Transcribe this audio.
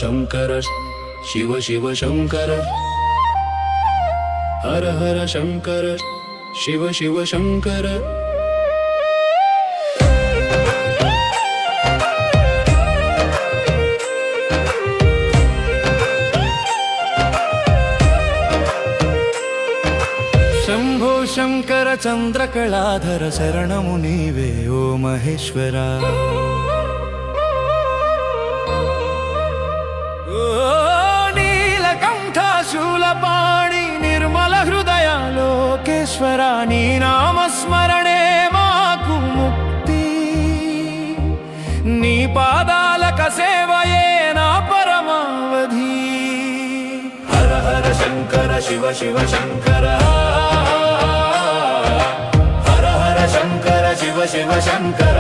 शङ्कर शिव शिव शङ्कर हर हर शङ्कर शिव शिव शङ्कर शंभो शंकर चंद्रकलाधर शरणमु नीवे ओ महेश्वरा ओ नीलकंठ शूलपाणि निर्मल हृदय लोकेश्वरा नी नाम स्मरणे माकु मुक्ति नी पादालक सेवये ना परमावधि हर हर शंकर शिव शिव शंकर हर हर शंकर शिव शिव शंकर